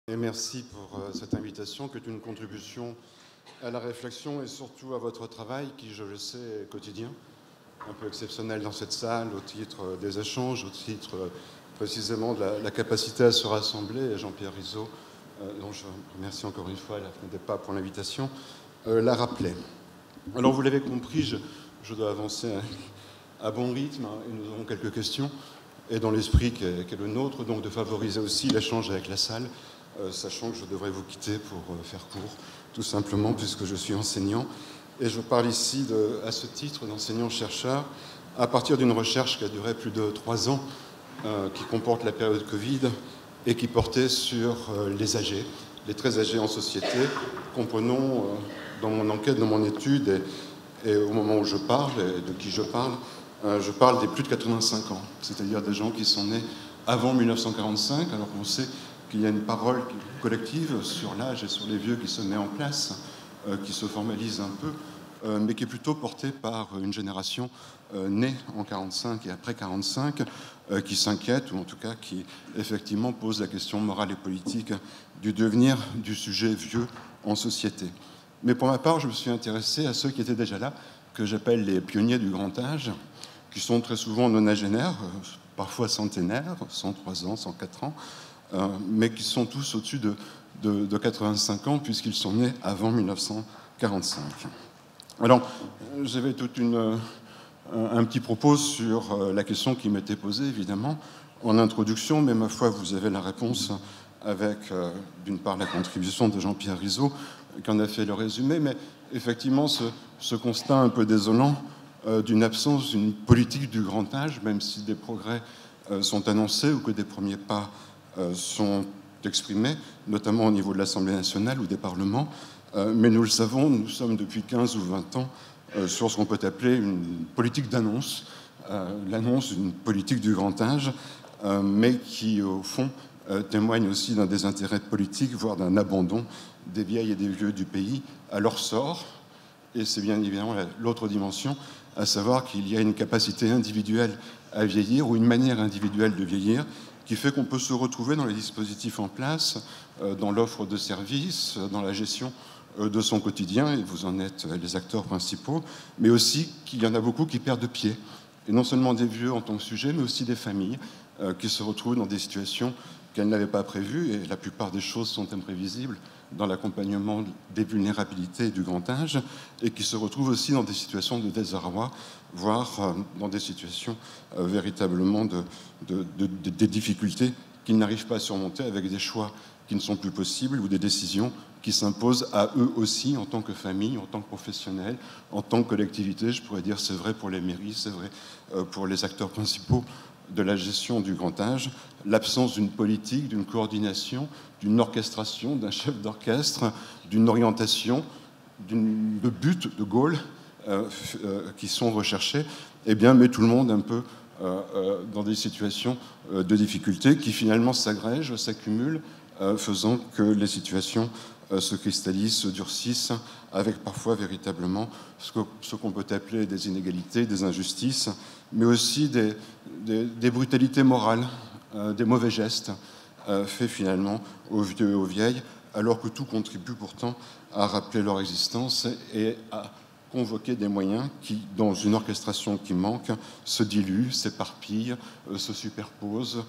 Et merci pour cette invitation, qui est une contribution à la réflexion et surtout à votre travail, qui, je le sais, est quotidien, un peu exceptionnel dans cette salle, au titre des échanges, au titre précisément de la capacité à se rassembler. Et Jean-Pierre Rizot, dont je remercie encore une fois la FNEDEPA pour l'invitation, l'a rappelé. Alors, vous l'avez compris, je dois avancer à bon rythme, et nous aurons quelques questions, et dans l'esprit qui est le nôtre, donc de favoriser aussi l'échange avec la salle, sachant que je devrais vous quitter pour faire court, tout simplement, puisque je suis enseignant. Et je parle ici, à ce titre, d'enseignant-chercheur, à partir d'une recherche qui a duré plus de 3 ans, qui comporte la période Covid, et qui portait sur les âgés, les très âgés en société. Comprenons, dans mon enquête, dans mon étude, et au moment où je parle, et de qui je parle des plus de 85 ans, c'est-à-dire des gens qui sont nés avant 1945, alors qu'on sait qu'il y a une parole collective sur l'âge et sur les vieux qui se met en place, qui se formalise un peu, mais qui est plutôt portée par une génération née en 45 et après 45, qui s'inquiète, ou en tout cas qui effectivement pose la question morale et politique du devenir du sujet vieux en société. Mais pour ma part, je me suis intéressé à ceux qui étaient déjà là, que j'appelle les pionniers du grand âge, qui sont très souvent nonagénaires, parfois centenaires, 103 ans, 104 ans, mais qui sont tous au-dessus de 85 ans, puisqu'ils sont nés avant 1945. Alors, j'avais tout un petit propos sur la question qui m'était posée, évidemment, en introduction, mais ma foi, vous avez la réponse avec, d'une part, la contribution de Jean-Pierre Rizot, qui en a fait le résumé, mais effectivement, ce constat un peu désolant d'une absence d'une politique du grand âge, même si des progrès sont annoncés ou que des premiers pas sont exprimés, notamment au niveau de l'Assemblée nationale ou des parlements. Mais nous le savons, nous sommes depuis 15 ou 20 ans sur ce qu'on peut appeler une politique d'annonce, l'annonce d'une politique du grand âge, mais qui, au fond, témoigne aussi d'un désintérêt politique, voire d'un abandon des vieilles et des vieux du pays à leur sort. Et c'est bien évidemment l'autre dimension, à savoir qu'il y a une capacité individuelle à vieillir ou une manière individuelle de vieillir qui fait qu'on peut se retrouver dans les dispositifs en place, dans l'offre de services, dans la gestion de son quotidien, et vous en êtes les acteurs principaux, mais aussi qu'il y en a beaucoup qui perdent pied, et non seulement des vieux en tant que sujet, mais aussi des familles qui se retrouvent dans des situations qu'elles n'avaient pas prévues, et la plupart des choses sont imprévisibles dans l'accompagnement des vulnérabilités du grand âge, et qui se retrouvent aussi dans des situations de désarroi, voire dans des situations véritablement des difficultés qu'ils n'arrivent pas à surmonter, avec des choix qui ne sont plus possibles ou des décisions qui s'imposent à eux aussi en tant que famille, en tant que professionnels, en tant que collectivité. Je pourrais dire c'est vrai pour les mairies, c'est vrai pour les acteurs principaux de la gestion du grand âge, l'absence d'une politique, d'une coordination, d'une orchestration, d'un chef d'orchestre, d'une orientation, de buts, de goals qui sont recherchés, eh bien, met tout le monde un peu dans des situations de difficulté qui finalement s'agrègent, s'accumulent, faisant que les situations se cristallisent, se durcissent, avec parfois véritablement ce qu'on peut appeler des inégalités, des injustices, mais aussi des brutalités morales, des mauvais gestes faits finalement aux vieux et aux vieilles, alors que tout contribue pourtant à rappeler leur existence et à convoquer des moyens qui, dans une orchestration qui manque, se diluent, s'éparpillent, se superposent,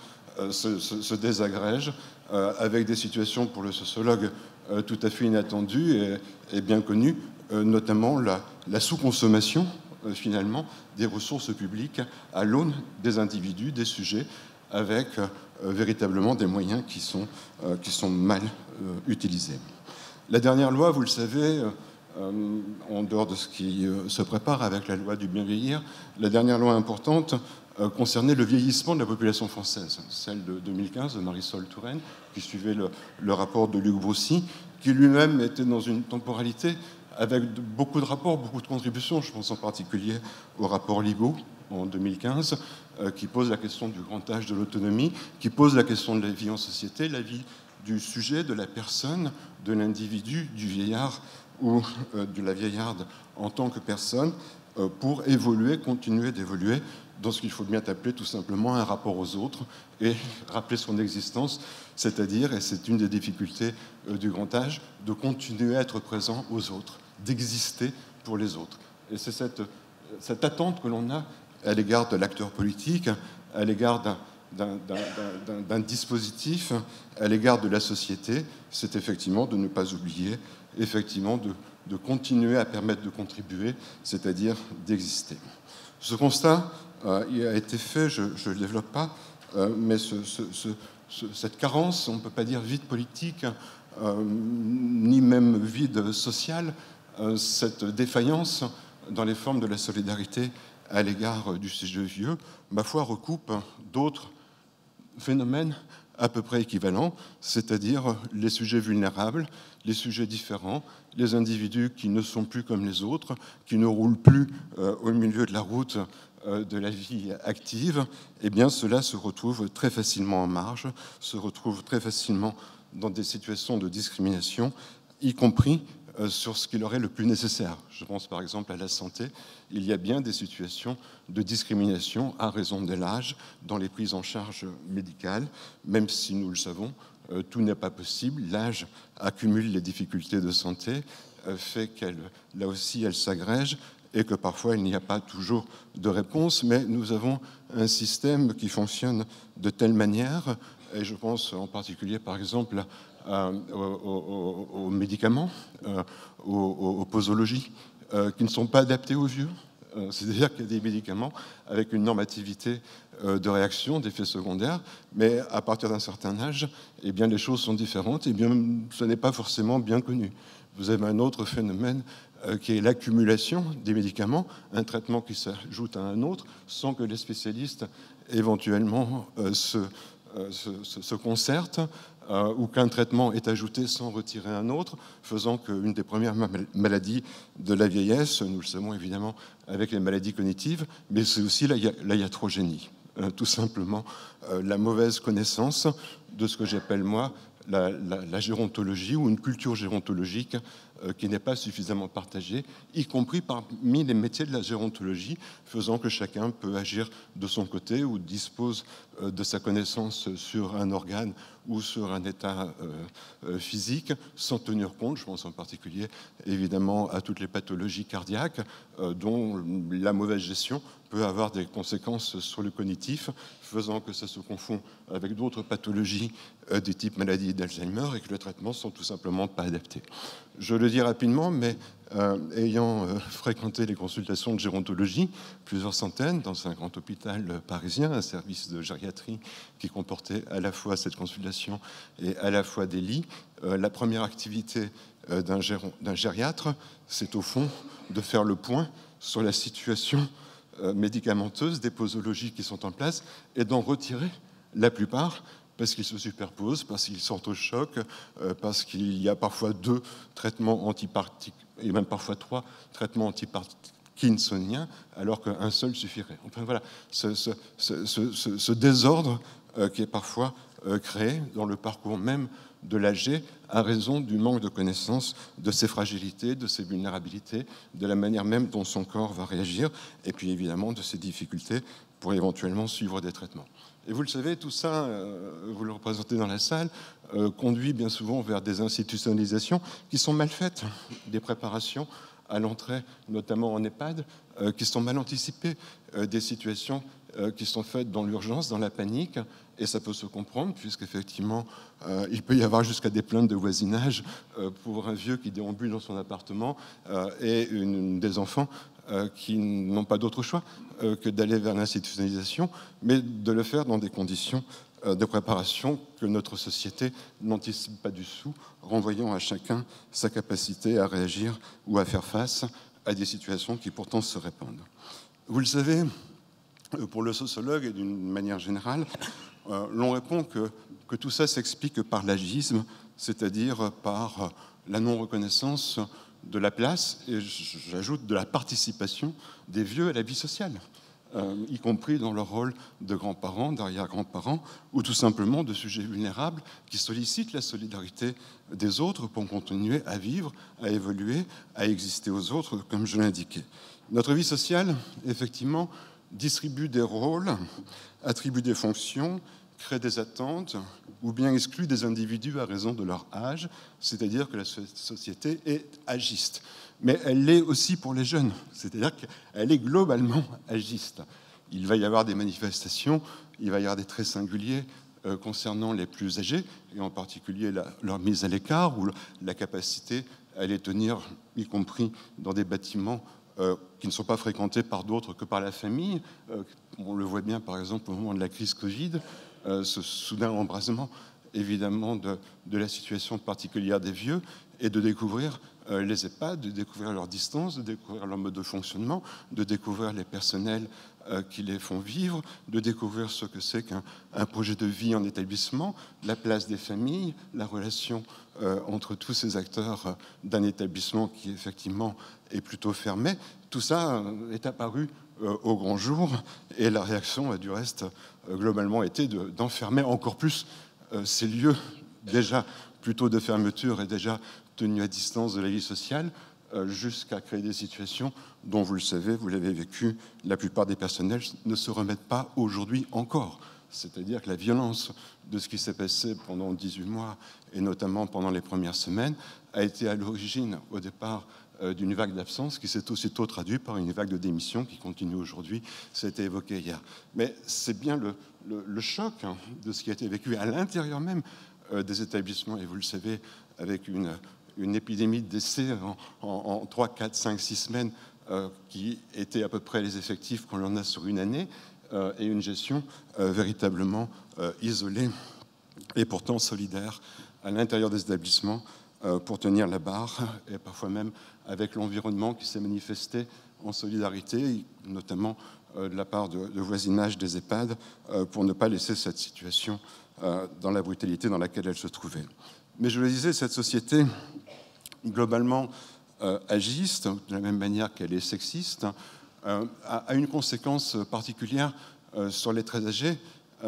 se désagrègent, avec des situations pour le sociologue tout à fait inattendues et bien connues, notamment la sous-consommation finalement des ressources publiques à l'aune des individus, des sujets, avec véritablement des moyens qui sont mal utilisés. La dernière loi, vous le savez, en dehors de ce qui se prépare avec la loi du bien vieillir, la dernière loi importante concernait le vieillissement de la population française, celle de 2015 de Marisol Touraine, qui suivait le rapport de Luc Broussy, qui lui-même était dans une temporalité avec beaucoup de rapports, beaucoup de contributions. Je pense en particulier au rapport Libaud en 2015, qui pose la question du grand âge, de l'autonomie, qui pose la question de la vie en société, la vie du sujet, de la personne, de l'individu, du vieillard ou de la vieillarde en tant que personne, pour évoluer, continuer d'évoluer dans ce qu'il faut bien appeler tout simplement un rapport aux autres et rappeler son existence, c'est-à-dire, et c'est une des difficultés du grand âge, de continuer à être présent aux autres, d'exister pour les autres. Et c'est cette attente que l'on a à l'égard de l'acteur politique, à l'égard d'un dispositif, à l'égard de la société, c'est effectivement de ne pas oublier, effectivement de continuer à permettre de contribuer, c'est-à-dire d'exister. Ce constat il a été fait, je ne le développe pas, mais cette carence, on ne peut pas dire vide politique, ni même vide social, cette défaillance dans les formes de la solidarité à l'égard du sujet vieux, ma foi, recoupe d'autres phénomènes à peu près équivalents, c'est-à-dire les sujets vulnérables, les sujets différents, les individus qui ne sont plus comme les autres, qui ne roulent plus au milieu de la route de la vie active, eh bien cela se retrouve très facilement en marge, se retrouve très facilement dans des situations de discrimination, y compris sur ce qui leur est le plus nécessaire. Je pense par exemple à la santé. Il y a bien des situations de discrimination à raison de l'âge dans les prises en charge médicales, même si nous le savons, tout n'est pas possible. L'âge accumule les difficultés de santé, fait qu'elle, là aussi, elle s'agrège et que parfois il n'y a pas toujours de réponse, mais nous avons un système qui fonctionne de telle manière, et je pense en particulier par exemple aux médicaments, aux posologies, qui ne sont pas adaptés aux vieux. C'est-à-dire qu'il y a des médicaments avec une normativité de réaction, d'effets secondaires, mais à partir d'un certain âge, eh bien, les choses sont différentes, et bien, ce n'est pas forcément bien connu. Vous avez un autre phénomène qui est l'accumulation des médicaments, un traitement qui s'ajoute à un autre, sans que les spécialistes éventuellement se concertent, ou qu'un traitement est ajouté sans retirer un autre, faisant qu'une des premières maladies de la vieillesse, nous le savons évidemment avec les maladies cognitives, mais c'est aussi la iatrogénie, tout simplement la mauvaise connaissance de ce que j'appelle moi la gérontologie ou une culture gérontologique qui n'est pas suffisamment partagée, y compris parmi les métiers de la gérontologie, faisant que chacun peut agir de son côté ou dispose de sa connaissance sur un organe ou sur un état physique, sans tenir compte, je pense en particulier évidemment à toutes les pathologies cardiaques, dont la mauvaise gestion peut avoir des conséquences sur le cognitif, faisant que ça se confond avec d'autres pathologies du type maladie d'Alzheimer et que les traitements sont tout simplement pas adaptés. Je le dis rapidement, mais ayant fréquenté les consultations de gérontologie, plusieurs centaines, dans un grand hôpital parisien, un service de gériatrie qui comportait à la fois cette consultation et à la fois des lits, la première activité d'un gériatre, c'est au fond de faire le point sur la situation médicamenteuse des posologies qui sont en place et d'en retirer la plupart parce qu'ils se superposent, parce qu'ils sont au choc, parce qu'il y a parfois 2 traitements et même parfois 3 traitements antiparkinsoniens, alors qu'un seul suffirait. Enfin voilà, ce désordre qui est parfois créé dans le parcours même de l'âgé à raison du manque de connaissance de ses fragilités, de ses vulnérabilités, de la manière même dont son corps va réagir, et puis évidemment de ses difficultés pour éventuellement suivre des traitements. Et vous le savez, tout ça, vous le représentez dans la salle, conduit bien souvent vers des institutionnalisations qui sont mal faites, des préparations à l'entrée, notamment en EHPAD, qui sont mal anticipées, des situations qui sont faites dans l'urgence, dans la panique, et ça peut se comprendre, puisqu'effectivement, il peut y avoir jusqu'à des plaintes de voisinage pour un vieux qui déambule dans son appartement et des enfants qui n'ont pas d'autre choix que d'aller vers l'institutionnalisation, mais de le faire dans des conditions de préparation que notre société n'anticipe pas du tout, renvoyant à chacun sa capacité à réagir ou à faire face à des situations qui pourtant se répandent. Vous le savez, pour le sociologue et d'une manière générale, l'on répond que tout ça s'explique par l'agisme, c'est-à-dire par la non-reconnaissance de la place, et j'ajoute de la participation des vieux à la vie sociale, y compris dans leur rôle de grands-parents, d'arrière-grands-parents, ou tout simplement de sujets vulnérables qui sollicitent la solidarité des autres pour continuer à vivre, à évoluer, à exister aux autres, comme je l'indiquais. Notre vie sociale, effectivement, distribue des rôles, attribue des fonctions, crée des attentes ou bien exclut des individus à raison de leur âge, c'est-à-dire que la société est agiste. Mais elle l'est aussi pour les jeunes, c'est-à-dire qu'elle est globalement agiste. Il va y avoir des manifestations, il va y avoir des traits singuliers concernant les plus âgés, et en particulier leur mise à l'écart ou la capacité à les tenir, y compris dans des bâtiments qui ne sont pas fréquentés par d'autres que par la famille. On le voit bien, par exemple, au moment de la crise Covid, ce soudain embrasement, évidemment, de la situation particulière des vieux, et de découvrir les EHPAD, de découvrir leur distance, de découvrir leur mode de fonctionnement, de découvrir les personnels qui les font vivre, de découvrir ce que c'est qu'un projet de vie en établissement, la place des familles, la relation entre tous ces acteurs d'un établissement qui effectivement est plutôt fermé. Tout ça est apparu au grand jour, et la réaction a du reste globalement été d'enfermer encore plus ces lieux déjà plutôt de fermeture et déjà tenus à distance de la vie sociale, jusqu'à créer des situations dont, vous le savez, vous l'avez vécu, la plupart des personnels ne se remettent pas aujourd'hui encore. C'est-à-dire que la violence de ce qui s'est passé pendant 18 mois, et notamment pendant les premières semaines, a été à l'origine, au départ, d'une vague d'absence qui s'est aussitôt traduite par une vague de démission qui continue aujourd'hui. Ça a été évoqué hier. Mais c'est bien le choc de ce qui a été vécu à l'intérieur même des établissements, et vous le savez, avec une épidémie de décès en 3, 4, 5, 6 semaines qui était à peu près les effectifs qu'on en a sur une année, et une gestion véritablement isolée et pourtant solidaire à l'intérieur des établissements pour tenir la barre, et parfois même avec l'environnement qui s'est manifesté en solidarité, notamment de la part de voisinage des EHPAD, pour ne pas laisser cette situation dans la brutalité dans laquelle elle se trouvait. Mais je le disais, cette société globalement agiste, de la même manière qu'elle est sexiste, a une conséquence particulière sur les très âgés,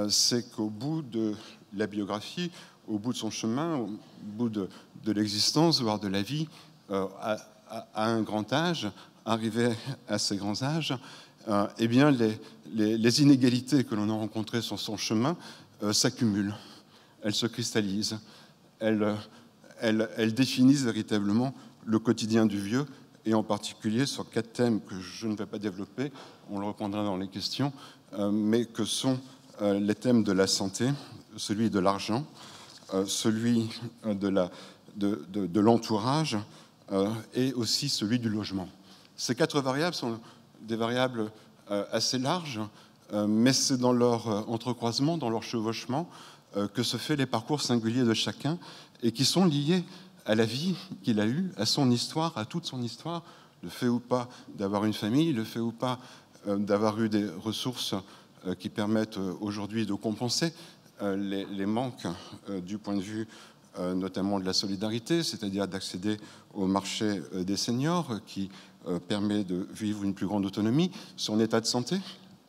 c'est qu'au bout de la biographie, au bout de son chemin, au bout de l'existence, voire de la vie, à un grand âge, arrivé à ces grands âges, eh bien les inégalités que l'on a rencontrées sur son chemin s'accumulent, elles se cristallisent, elles définissent véritablement le quotidien du vieux, et en particulier sur 4 thèmes que je ne vais pas développer, on le reprendra dans les questions, mais que sont les thèmes de la santé, celui de l'argent, celui de l'entourage, et aussi celui du logement. Ces 4 variables sont des variables assez larges, mais c'est dans leur entrecroisement, dans leur chevauchement, que se fait les parcours singuliers de chacun, et qui sont liés à la vie qu'il a eue, à son histoire, à toute son histoire, le fait ou pas d'avoir une famille, le fait ou pas d'avoir eu des ressources qui permettent aujourd'hui de compenser les manques du point de vue notamment de la solidarité, c'est-à-dire d'accéder au marché des seniors qui permet de vivre une plus grande autonomie, son état de santé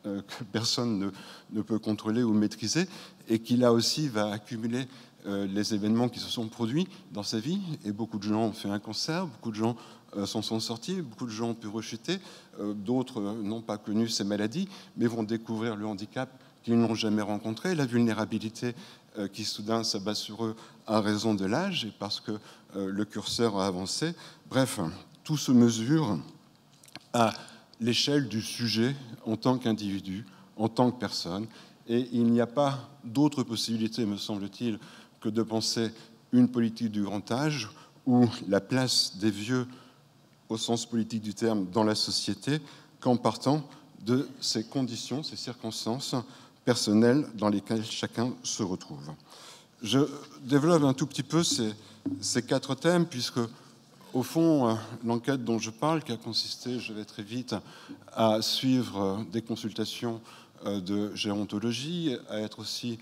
que personne ne peut contrôler ou maîtriser, et qui là aussi va accumuler les événements qui se sont produits dans sa vie, et beaucoup de gens ont fait un cancer, beaucoup de gens s'en sont sortis, beaucoup de gens ont pu rechuter, d'autres n'ont pas connu ces maladies, mais vont découvrir le handicap qu'ils n'ont jamais rencontré, la vulnérabilité qui soudain s'abat sur eux à raison de l'âge, et parce que le curseur a avancé. Bref, tout se mesure à l'échelle du sujet en tant qu'individu, en tant que personne, et il n'y a pas d'autre possibilité, me semble-t-il, que de penser une politique du grand âge ou la place des vieux au sens politique du terme dans la société qu'en partant de ces conditions, ces circonstances personnelles dans lesquelles chacun se retrouve. Je développe un tout petit peu ces 4 thèmes, puisque, au fond, l'enquête dont je parle, qui a consisté, je vais très vite, à suivre des consultations de gérontologie, à être aussi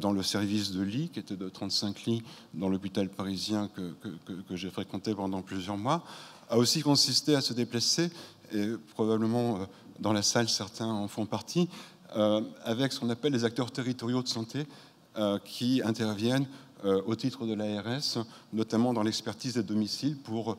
dans le service de lit, qui était de 35 lits dans l'hôpital parisien que j'ai fréquenté pendant plusieurs mois, a aussi consisté à se déplacer, et probablement dans la salle, certains en font partie, avec ce qu'on appelle les acteurs territoriaux de santé qui interviennent au titre de l'ARS, notamment dans l'expertise des domiciles, pour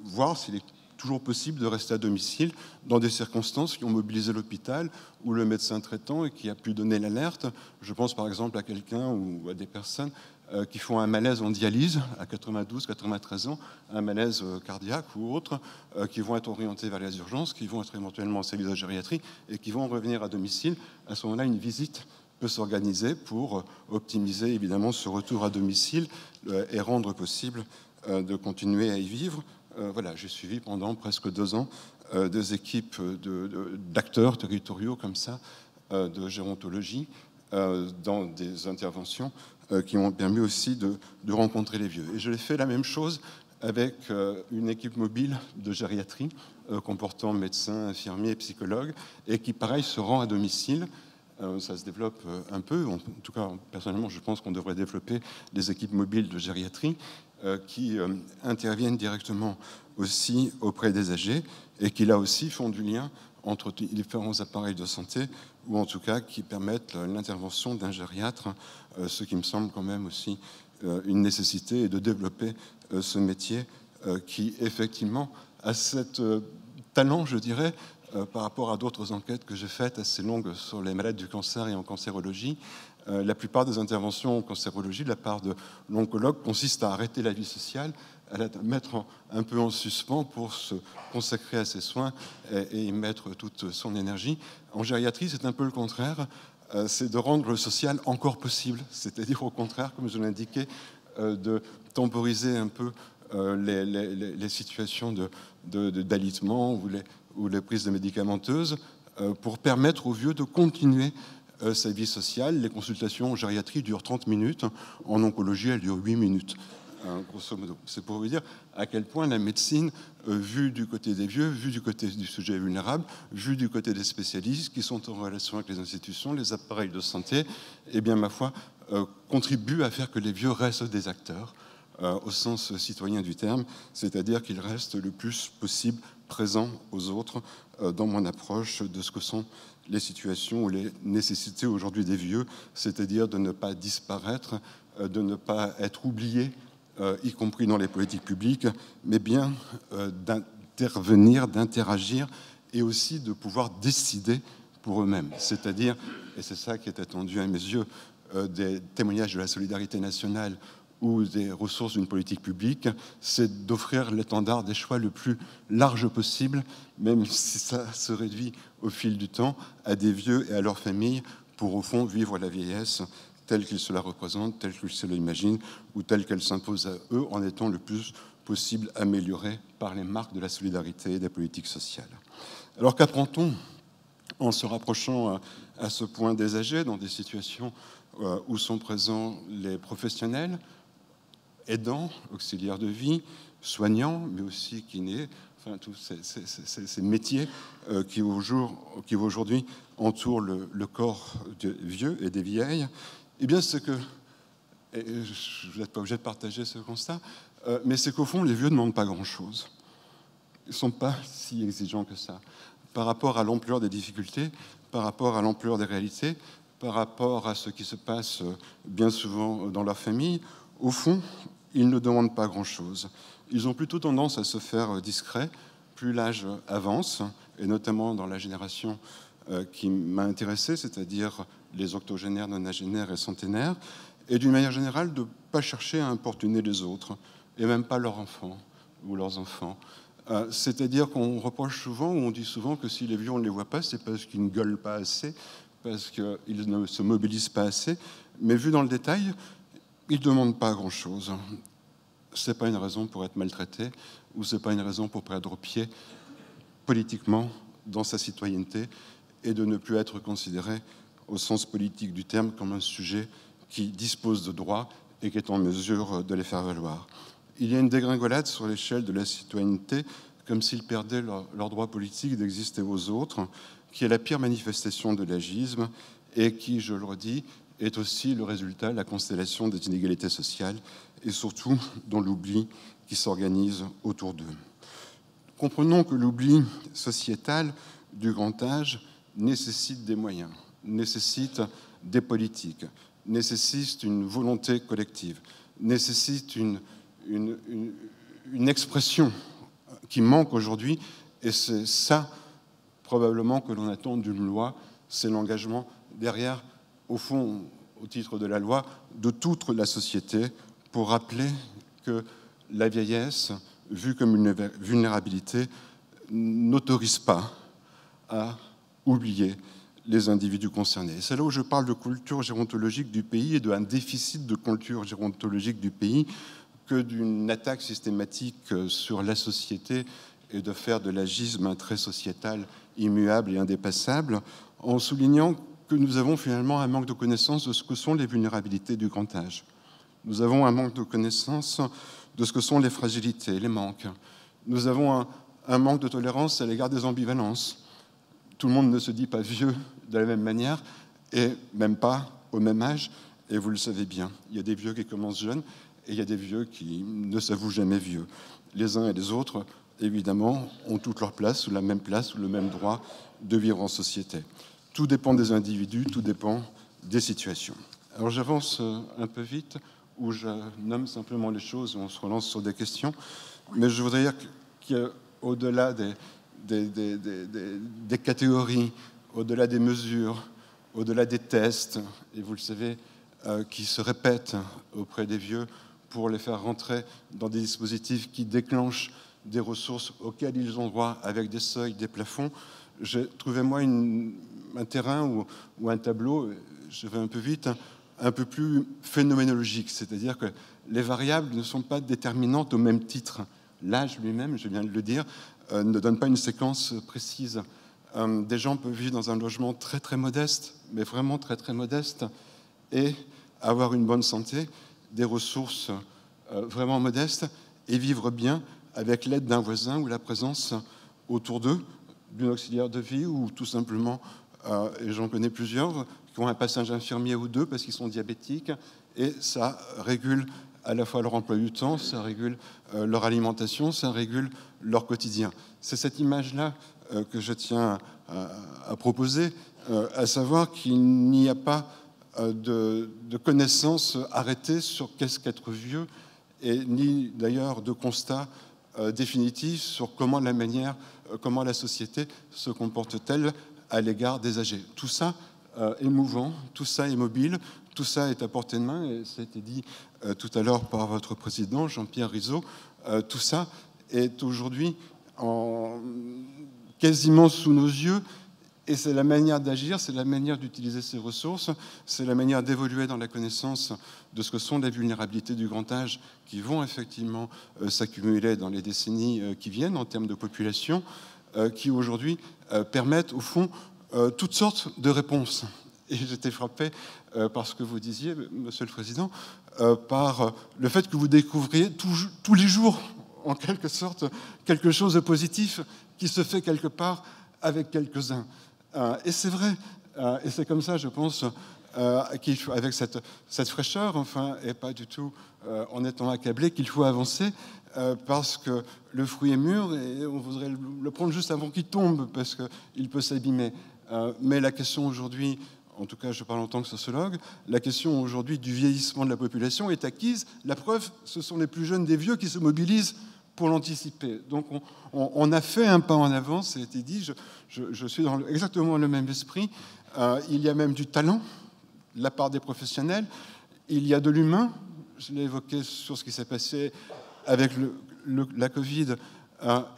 voir si les toujours possible de rester à domicile dans des circonstances qui ont mobilisé l'hôpital ou le médecin traitant et qui a pu donner l'alerte. Je pense par exemple à quelqu'un ou à des personnes qui font un malaise en dialyse à 92, 93 ans, un malaise cardiaque ou autre, qui vont être orientés vers les urgences, qui vont être éventuellement en service de gériatrie et qui vont revenir à domicile. À ce moment-là, une visite peut s'organiser pour optimiser évidemment ce retour à domicile et rendre possible de continuer à y vivre. Voilà, j'ai suivi pendant presque 2 ans des équipes d'acteurs territoriaux comme ça, de gérontologie, dans des interventions qui m'ont permis aussi de rencontrer les vieux. Et je l'ai fait la même chose avec une équipe mobile de gériatrie comportant médecins, infirmiers, psychologues, et qui, pareil, se rend à domicile. Ça se développe un peu. En tout cas, personnellement, je pense qu'on devrait développer des équipes mobiles de gériatrie qui interviennent directement aussi auprès des âgés et qui, là aussi, font du lien entre différents appareils de santé ou en tout cas qui permettent l'intervention d'un gériatre, ce qui me semble quand même aussi une nécessité et de développer ce métier qui, effectivement, a cet talent, je dirais, par rapport à d'autres enquêtes que j'ai faites assez longues sur les malades du cancer et en cancérologie. La plupart des interventions en cancérologie de la part de l'oncologue consistent à arrêter la vie sociale, à la mettre un peu en suspens pour se consacrer à ses soins et y mettre toute son énergie. En gériatrie, c'est un peu le contraire, c'est de rendre le social encore possible, c'est-à-dire au contraire, comme je l'indiquais, de temporiser un peu les situations d'alitement ou les prises de médicamenteuses pour permettre aux vieux de continuer sa vie sociale. Les consultations en gériatrie durent 30 minutes, en oncologie, elles durent 8 minutes. Grosso modo. C'est pour vous dire à quel point la médecine, vue du côté des vieux, vue du côté du sujet vulnérable, vue du côté des spécialistes qui sont en relation avec les institutions, les appareils de santé, eh bien, ma foi, contribue à faire que les vieux restent des acteurs, au sens citoyen du terme, c'est-à-dire qu'ils restent le plus possible présents aux autres dans mon approche de ce que sont les situations ou les nécessités aujourd'hui des vieux, c'est-à-dire de ne pas disparaître, de ne pas être oubliés, y compris dans les politiques publiques, mais bien d'intervenir, d'interagir et aussi de pouvoir décider pour eux-mêmes. C'est-à-dire, et c'est ça qui est attendu à mes yeux, des témoignages de la solidarité nationale ou des ressources d'une politique publique, c'est d'offrir l'étendard des choix le plus large possible, même si ça se réduit au fil du temps, à des vieux et à leurs familles, pour au fond vivre la vieillesse telle qu'ils se la représentent, telle qu'ils se l'imaginent, ou telle qu'elle s'impose à eux, en étant le plus possible améliorée par les marques de la solidarité et des politiques sociales. Alors qu'apprend-on en se rapprochant à ce point des âgés, dans des situations où sont présents les professionnels, aidants, auxiliaires de vie, soignants, mais aussi kinés, enfin tous ces métiers qui aujourd'hui entourent le corps des vieux et des vieilles. Eh bien, c'est que, et vous n'êtes pas obligé de partager ce constat, mais c'est qu'au fond, les vieux ne demandent pas grand-chose. Ils ne sont pas si exigeants que ça. Par rapport à l'ampleur des difficultés, par rapport à l'ampleur des réalités, par rapport à ce qui se passe bien souvent dans leur famille, au fond, ils ne demandent pas grand-chose. Ils ont plutôt tendance à se faire discrets plus l'âge avance, et notamment dans la génération qui m'a intéressé, c'est-à-dire les octogénaires, nonagénaires et centenaires, et d'une manière générale de ne pas chercher à importuner les autres, et même pas leurs enfants ou leurs enfants. C'est-à-dire qu'on reproche souvent, ou on dit souvent que si les vieux, on ne les voit pas, c'est parce qu'ils ne gueulent pas assez, parce qu'ils ne se mobilisent pas assez, mais vu dans le détail, ils ne demandent pas grand-chose. Ce n'est pas une raison pour être maltraité, ou ce n'est pas une raison pour perdre pied politiquement dans sa citoyenneté, et de ne plus être considéré au sens politique du terme comme un sujet qui dispose de droits et qui est en mesure de les faire valoir. Il y a une dégringolade sur l'échelle de la citoyenneté, comme s'ils perdaient leur droit politique d'exister aux autres, qui est la pire manifestation de l'agisme et qui, je le redis, est aussi le résultat de la constellation des inégalités sociales et surtout dans l'oubli qui s'organise autour d'eux. Comprenons que l'oubli sociétal du grand âge nécessite des moyens, nécessite des politiques, nécessite une volonté collective, nécessite une expression qui manque aujourd'hui, et c'est ça probablement que l'on attend d'une loi, c'est l'engagement derrière, au fond, au titre de la loi, de toute la société pour rappeler que la vieillesse, vue comme une vulnérabilité, n'autorise pas à oublier les individus concernés. C'est là où je parle de culture gérontologique du pays et d'un déficit de culture gérontologique du pays que d'une attaque systématique sur la société et de faire de l'agisme un trait sociétal immuable et indépassable, en soulignant que nous avons finalement un manque de connaissance de ce que sont les vulnérabilités du grand âge. Nous avons un manque de connaissance de ce que sont les fragilités, les manques. Nous avons un manque de tolérance à l'égard des ambivalences. Tout le monde ne se dit pas vieux de la même manière et même pas au même âge, et vous le savez bien. Il y a des vieux qui commencent jeunes et il y a des vieux qui ne s'avouent jamais vieux. Les uns et les autres, évidemment, ont toute leur place, ou la même place, ou le même droit de vivre en société. Tout dépend des individus, tout dépend des situations. Alors j'avance un peu vite, où je nomme simplement les choses, où on se relance sur des questions, mais je voudrais dire qu'au-delà des catégories, au-delà des mesures, au-delà des tests, et vous le savez, qui se répètent auprès des vieux pour les faire rentrer dans des dispositifs qui déclenchent des ressources auxquelles ils ont droit avec des seuils, des plafonds. J'ai trouvé, moi, un terrain ou un tableau, je vais un peu vite, un peu plus phénoménologique, c'est-à-dire que les variables ne sont pas déterminantes au même titre. L'âge lui-même, je viens de le dire, ne donne pas une séquence précise. Des gens peuvent vivre dans un logement très très modeste, mais vraiment très très modeste, et avoir une bonne santé, des ressources vraiment modestes, et vivre bien avec l'aide d'un voisin ou la présence autour d'eux d'une auxiliaire de vie, ou tout simplement, et j'en connais plusieurs, qui ont un passage infirmier ou deux parce qu'ils sont diabétiques, et ça régule à la fois leur emploi du temps, ça régule leur alimentation, ça régule leur quotidien. C'est cette image-là que je tiens à proposer, à savoir qu'il n'y a pas de connaissances arrêtées sur qu'est-ce qu'être vieux, et ni d'ailleurs de constat définitif sur comment la société se comporte-t-elle à l'égard des âgés. Tout ça est mouvant, tout ça est mobile, tout ça est à portée de main, et ça a été dit tout à l'heure par votre président, Jean-Pierre Rizot. Tout ça est aujourd'hui quasiment sous nos yeux, et c'est la manière d'agir, c'est la manière d'utiliser ces ressources, c'est la manière d'évoluer dans la connaissance de ce que sont les vulnérabilités du grand âge qui vont effectivement s'accumuler dans les décennies qui viennent en termes de population, qui aujourd'hui permettent au fond toutes sortes de réponses. Et j'étais frappé par ce que vous disiez, Monsieur le Président, par le fait que vous découvriez tous les jours, en quelque sorte, quelque chose de positif qui se fait quelque part avec quelques-uns. Et c'est vrai, et c'est comme ça, je pense, avec cette fraîcheur, enfin, et pas du tout en étant accablé, qu'il faut avancer, parce que le fruit est mûr et on voudrait le prendre juste avant qu'il tombe, parce qu'il peut s'abîmer. Mais la question aujourd'hui, en tout cas je parle en tant que sociologue, la question aujourd'hui du vieillissement de la population est acquise. La preuve, ce sont les plus jeunes des vieux qui se mobilisent pour l'anticiper. Donc on a fait un pas en avant, ça a été dit, je suis dans exactement le même esprit. Il y a même du talent de la part des professionnels, il y a de l'humain, je l'ai évoqué sur ce qui s'est passé avec la Covid,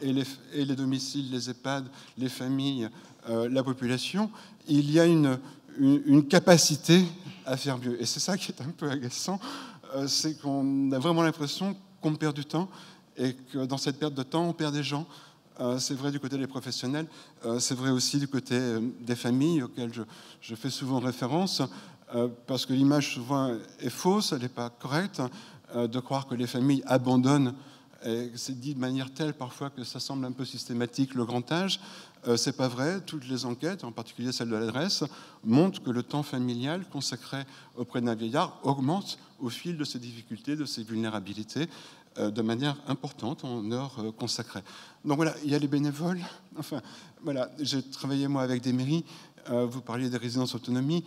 et les domiciles, les EHPAD, les familles, la population. Il y a une capacité à faire mieux. Et c'est ça qui est un peu agaçant, c'est qu'on a vraiment l'impression qu'on perd du temps, et que dans cette perte de temps, on perd des gens. C'est vrai du côté des professionnels, c'est vrai aussi du côté des familles auxquelles je fais souvent référence, parce que l'image souvent est fausse, elle n'est pas correcte, de croire que les familles abandonnent. Et c'est dit de manière telle parfois que ça semble un peu systématique, le grand âge. C'est pas vrai. Toutes les enquêtes, en particulier celle de l'adresse, montrent que le temps familial consacré auprès d'un vieillard augmente au fil de ses difficultés, de ses vulnérabilités, de manière importante en heures consacrées. Donc voilà, il y a les bénévoles. Enfin, voilà, j'ai travaillé moi avec des mairies Vous parliez des résidences autonomie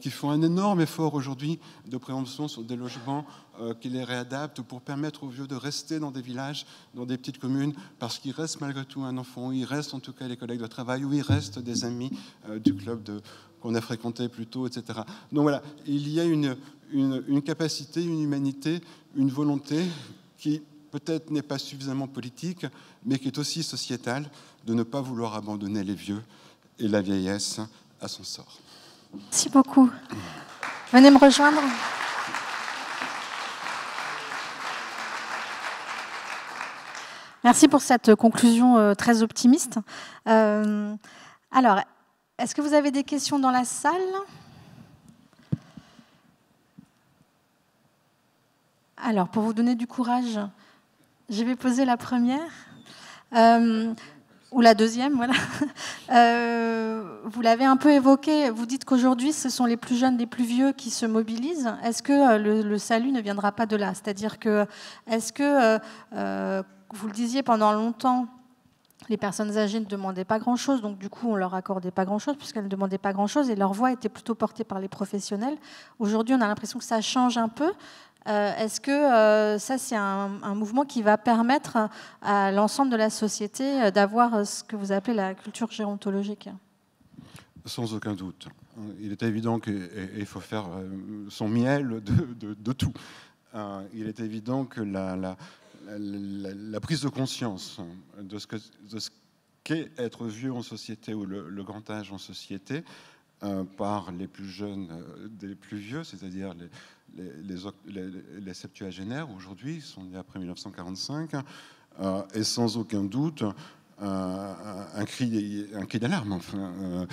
qui font un énorme effort aujourd'hui de préemption sur des logements qui les réadaptent pour permettre aux vieux de rester dans des villages, dans des petites communes, parce qu'il reste malgré tout un enfant, où il reste en tout cas les collègues de travail, où il reste des amis du club qu'on a fréquenté plus tôt, etc. Donc voilà, il y a une capacité, une humanité, une volonté qui peut-être n'est pas suffisamment politique, mais qui est aussi sociétale, de ne pas vouloir abandonner les vieux et la vieillesse à son sort. Merci beaucoup. Venez me rejoindre. Merci pour cette conclusion très optimiste. Alors, est-ce que vous avez des questions dans la salle ? Alors, pour vous donner du courage, je vais poser la première. Ou la deuxième, voilà. Vous l'avez un peu évoqué, vous dites qu'aujourd'hui, ce sont les plus jeunes, les plus vieux qui se mobilisent. Est-ce que le salut ne viendra pas de là ? C'est-à-dire que, est-ce que, vous le disiez pendant longtemps, les personnes âgées ne demandaient pas grand-chose, donc du coup, on leur accordait pas grand-chose, puisqu'elles ne demandaient pas grand-chose, et leur voix était plutôt portée par les professionnels. Aujourd'hui, on a l'impression que ça change un peu. Est-ce que ça, c'est un mouvement qui va permettre à l'ensemble de la société d'avoir ce que vous appelez la culture gérontologique ? Sans aucun doute. Il est évident qu'il faut faire son miel de tout. Il est évident que la prise de conscience de ce qu'est être vieux en société ou le grand âge en société par les plus jeunes des plus vieux, c'est-à-dire les septuagénaires aujourd'hui, sont nés après 1945, et sans aucun doute un cri d'alarme, enfin,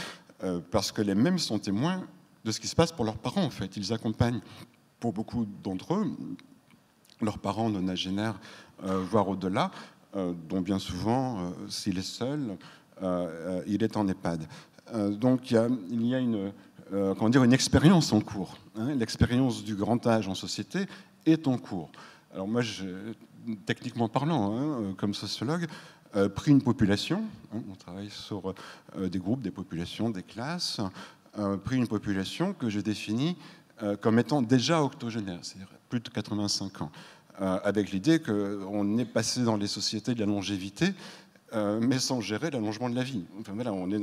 parce que les mêmes sont témoins de ce qui se passe pour leurs parents, en fait. Ils accompagnent, pour beaucoup d'entre eux, leurs parents nonagénaires, voire au-delà, dont bien souvent, s'il est seul, il est en EHPAD. Donc il y a une expérience en cours. Hein. L'expérience du grand âge en société est en cours. Alors moi, techniquement parlant, hein, comme sociologue, pris une population, hein, on travaille sur des groupes, des populations, des classes, pris une population que je définis comme étant déjà octogénaire, c'est-à-dire plus de 85 ans, avec l'idée qu'on est passé dans les sociétés de la longévité, mais sans gérer l'allongement de la vie. Enfin, voilà, on est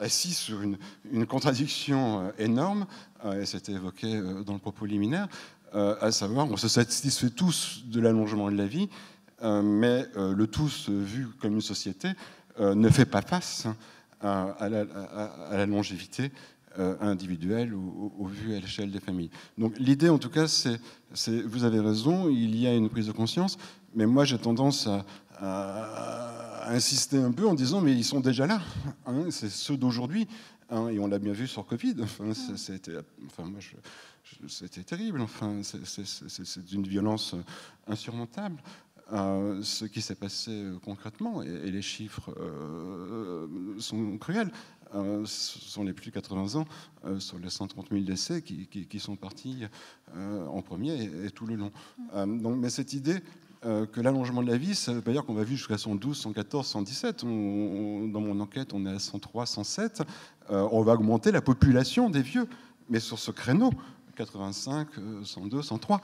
assis sur une contradiction énorme, et c'était évoqué dans le propos liminaire, à savoir, on se satisfait tous de l'allongement de la vie, mais le tous vu comme une société ne fait pas face à la longévité individuelle ou vue à l'échelle des familles. Donc l'idée, en tout cas, c'est, vous avez raison, il y a une prise de conscience, mais moi j'ai tendance à insister un peu en disant mais ils sont déjà là, hein, c'est ceux d'aujourd'hui, hein, et on l'a bien vu sur Covid. Enfin, c'était terrible. Enfin, c'est d'une violence insurmontable. Ce qui s'est passé concrètement, et les chiffres sont cruels. Ce sont les plus de 80 ans sur les 130 000 décès qui sont partis en premier et tout le long. Donc, mais cette idée que l'allongement de la vie, ça ne veut pas dire qu'on va vivre jusqu'à 112, 114, 117. Dans mon enquête, on est à 103, 107. On va augmenter la population des vieux, mais sur ce créneau, 85, 102, 103,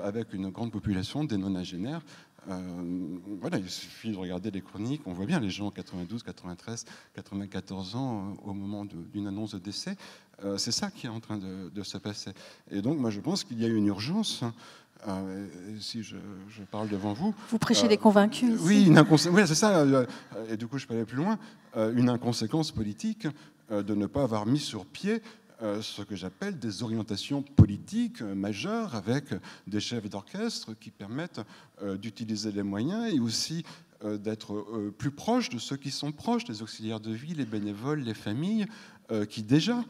avec une grande population des nonagénaires. Voilà, il suffit de regarder les chroniques, on voit bien les gens 92, 93, 94 ans au moment d'une annonce de décès. C'est ça qui est en train de se passer. Et donc, moi, je pense qu'il y a une urgence. Si je parle devant vous... Vous prêchez des convaincus. Oui, oui, c'est ça. Et du coup, je peux aller plus loin. Une inconséquence politique de ne pas avoir mis sur pied ce que j'appelle des orientations politiques majeures avec des chefs d'orchestre qui permettent d'utiliser les moyens et aussi d'être plus proches de ceux qui sont proches, les auxiliaires de vie, les bénévoles, les familles, qui déjà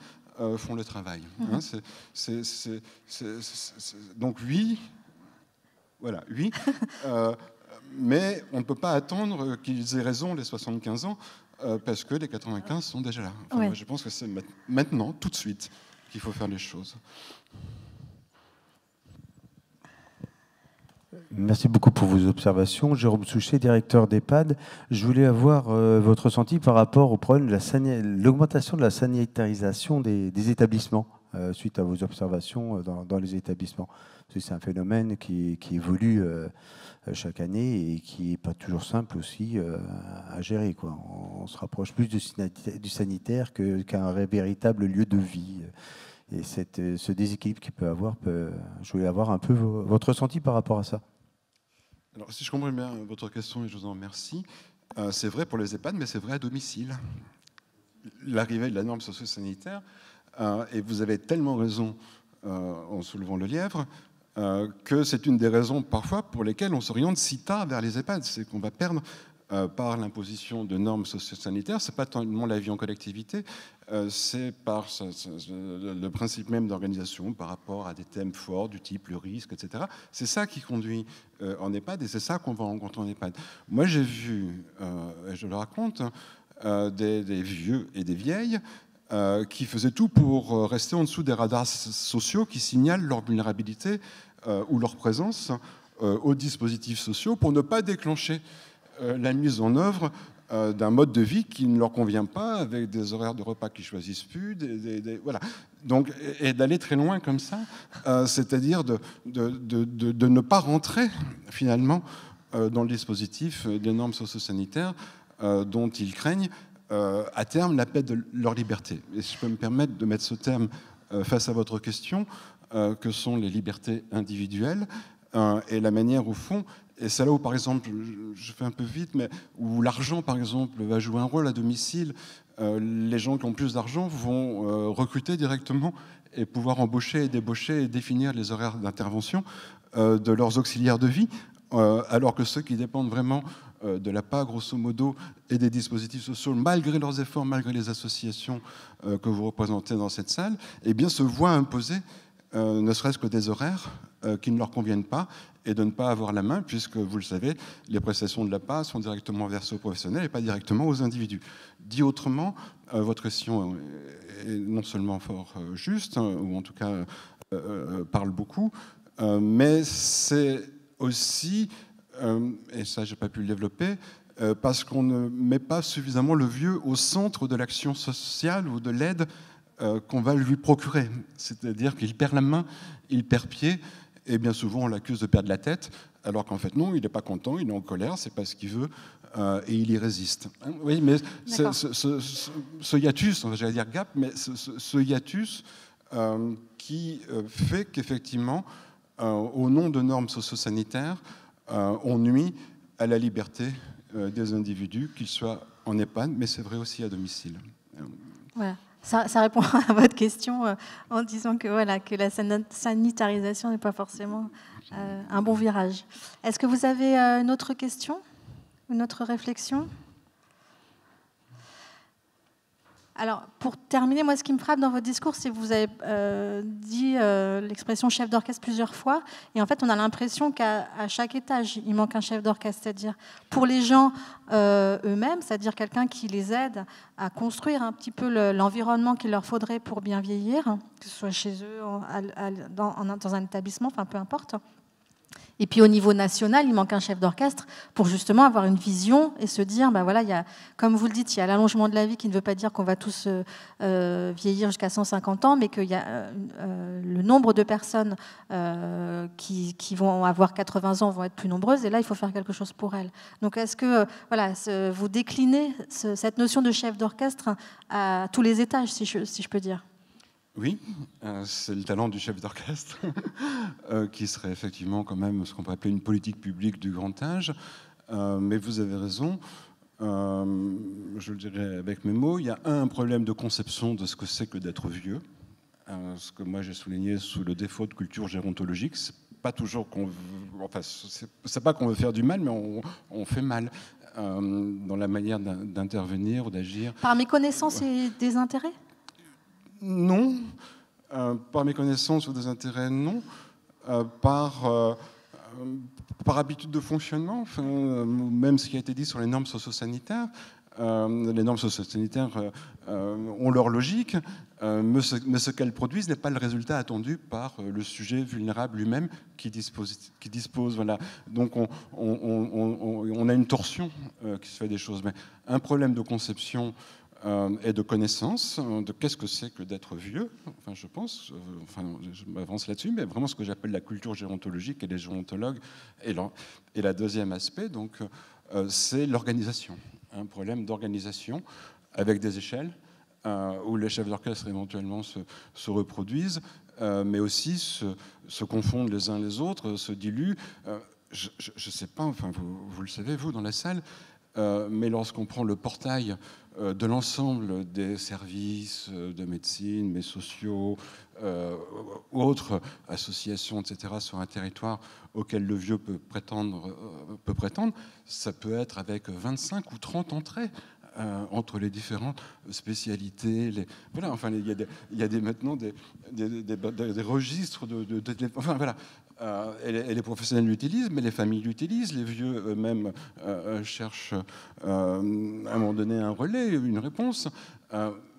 font le travail. Hein, donc oui, voilà, oui, mais on ne peut pas attendre qu'ils aient raison, les 75 ans, parce que les 95 sont déjà là. Enfin, moi, je pense que c'est maintenant, tout de suite, qu'il faut faire les choses. Merci beaucoup pour vos observations. Jérôme Souchet, directeur d'EHPAD. Je voulais avoir votre ressenti par rapport au problème de l'augmentation de la sanitarisation des établissements suite à vos observations dans les établissements. C'est un phénomène qui évolue chaque année et qui n'est pas toujours simple aussi à gérer, quoi. On se rapproche plus du sanitaire qu'un véritable lieu de vie. Et ce déséquilibre qu'il peut avoir, je voulais avoir un peu votre ressenti par rapport à ça. Alors, si je comprends bien votre question, et je vous en remercie, c'est vrai pour les EHPAD, mais c'est vrai à domicile. L'arrivée de la norme socio-sanitaire, et vous avez tellement raison en soulevant le lièvre, que c'est une des raisons parfois pour lesquelles on s'oriente si tard vers les EHPAD. C'est qu'on va perdre par l'imposition de normes socio-sanitaires. Ce n'est pas tellement la vie en collectivité, c'est par le principe même d'organisation par rapport à des thèmes forts du type le risque, etc. C'est ça qui conduit en EHPAD et c'est ça qu'on va rencontrer en EHPAD. Moi, j'ai vu, et je le raconte, des vieux et des vieilles qui faisaient tout pour rester en dessous des radars sociaux qui signalent leur vulnérabilité ou leur présence aux dispositifs sociaux pour ne pas déclencher la mise en œuvre d'un mode de vie qui ne leur convient pas, avec des horaires de repas qu'ils choisissent plus, voilà. Donc, et d'aller très loin comme ça, c'est-à-dire de ne pas rentrer finalement dans le dispositif des normes socio-sanitaires dont ils craignent à terme la perte de leur liberté. Et si je peux me permettre de mettre ce terme face à votre question, que sont les libertés individuelles et la manière au fond. Et c'est là où, par exemple, je fais un peu vite, mais où l'argent, par exemple, va jouer un rôle à domicile. Les gens qui ont plus d'argent vont recruter directement et pouvoir embaucher et débaucher et définir les horaires d'intervention de leurs auxiliaires de vie, alors que ceux qui dépendent vraiment de l'APA, grosso modo, et des dispositifs sociaux, malgré leurs efforts, malgré les associations que vous représentez dans cette salle, eh bien, se voient imposer ne serait-ce que des horaires qui ne leur conviennent pas et de ne pas avoir la main, puisque, vous le savez, les prestations de l'APA sont directement versées aux professionnels et pas directement aux individus. Dit autrement, votre question est non seulement fort juste, ou en tout cas parle beaucoup, mais c'est aussi, et ça je n'ai pas pu le développer, parce qu'on ne met pas suffisamment le vieux au centre de l'action sociale ou de l'aide qu'on va lui procurer. C'est-à-dire qu'il perd la main, il perd pied, et bien souvent on l'accuse de perdre la tête, alors qu'en fait non, il n'est pas content, il est en colère, c'est pas ce qu'il veut, et il y résiste. Oui, mais ce hiatus, j'allais dire gap, mais ce hiatus qui fait qu'effectivement, au nom de normes socio-sanitaires, on nuit à la liberté des individus, qu'ils soient en EHPAD, mais c'est vrai aussi à domicile. Voilà. Ça répond à votre question en disant que, voilà, que la sanitarisation n'est pas forcément un bon virage. Est-ce que vous avez une autre question, une autre réflexion ? Alors, pour terminer, moi, ce qui me frappe dans votre discours, c'est que vous avez dit l'expression chef d'orchestre plusieurs fois. Et en fait, on a l'impression qu'à chaque étage, il manque un chef d'orchestre. C'est-à-dire, pour les gens eux-mêmes, c'est-à-dire quelqu'un qui les aide à construire un petit peu l'environnement qu'il leur faudrait pour bien vieillir, que ce soit chez eux, dans un établissement, enfin, peu importe. Et puis au niveau national, il manque un chef d'orchestre pour justement avoir une vision et se dire, ben voilà, il y a, comme vous le dites, il y a l'allongement de la vie qui ne veut pas dire qu'on va tous vieillir jusqu'à 150 ans, mais qu'il y a le nombre de personnes qui vont avoir 80 ans vont être plus nombreuses, et là, il faut faire quelque chose pour elles. Donc est-ce que voilà, vous déclinez cette notion de chef d'orchestre à tous les étages, si je peux dire ? Oui, c'est le talent du chef d'orchestre, qui serait effectivement quand même ce qu'on peut appeler une politique publique du grand âge. Mais vous avez raison, je le dirais avec mes mots, il y a un problème de conception de ce que c'est que d'être vieux, ce que moi j'ai souligné sous le défaut de culture gérontologique. C'est pas toujours c'est pas qu'on veut faire du mal, mais on fait mal dans la manière d'intervenir ou d'agir. Par méconnaissance et désintérêt ? Non, par méconnaissance ou des intérêts, non. Par habitude de fonctionnement, même ce qui a été dit sur les normes socio-sanitaires, Les normes socio-sanitaires ont leur logique, mais ce qu'elles produisent n'est pas le résultat attendu par le sujet vulnérable lui-même qui dispose. Voilà. Donc on a une torsion qui se fait des choses. Mais un problème de conception et de connaissance de qu'est-ce que c'est que d'être vieux, enfin, je pense, je m'avance là-dessus, mais vraiment ce que j'appelle la culture gérontologique et les gérontologues. Et la deuxième aspect, donc, c'est l'organisation. Un problème d'organisation avec des échelles où les chefs d'orchestre éventuellement se reproduisent, mais aussi se confondent les uns les autres, se diluent. Je ne sais pas, enfin, vous le savez, vous, dans la salle, mais lorsqu'on prend le portail de l'ensemble des services de médecine, mais sociaux, ou autres associations, etc., sur un territoire auquel le vieux peut prétendre, ça peut être avec 25 ou 30 entrées entre les différentes spécialités. Voilà, enfin, il y a maintenant des registres enfin, voilà. Et les professionnels l'utilisent, mais les familles l'utilisent, les vieux eux-mêmes cherchent à un moment donné un relais, une réponse.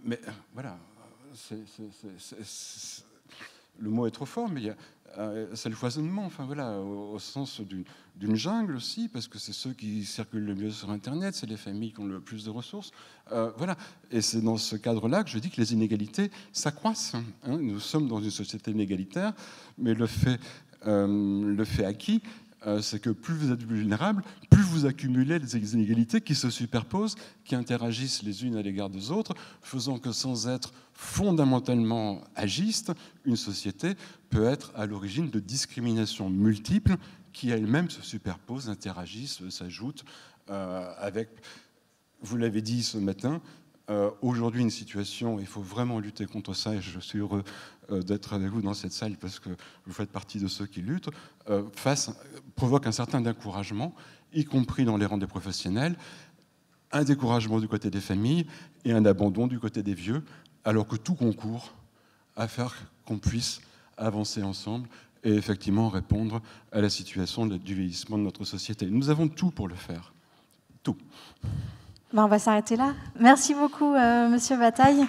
Mais voilà, le mot est trop fort, mais c'est le foisonnement, enfin, voilà, au sens d'une jungle aussi, parce que c'est ceux qui circulent le mieux sur Internet, c'est les familles qui ont le plus de ressources. Voilà. Et c'est dans ce cadre-là que je dis que les inégalités s'accroissent. Hein. Nous sommes dans une société inégalitaire, mais le fait acquis, c'est que plus vous êtes vulnérable, plus vous accumulez des inégalités qui se superposent, qui interagissent les unes à l'égard des autres, faisant que sans être fondamentalement agiste, une société peut être à l'origine de discriminations multiples qui elles-mêmes se superposent, interagissent, s'ajoutent avec, vous l'avez dit ce matin, aujourd'hui une situation, il faut vraiment lutter contre ça, et je suis heureux d'être avec vous dans cette salle parce que vous faites partie de ceux qui luttent, provoque un certain découragement, y compris dans les rangs des professionnels, un découragement du côté des familles et un abandon du côté des vieux, alors que tout concourt à faire qu'on puisse avancer ensemble et effectivement répondre à la situation du vieillissement de notre société. Nous avons tout pour le faire. Tout. On va s'arrêter là. Merci beaucoup, Monsieur Bataille.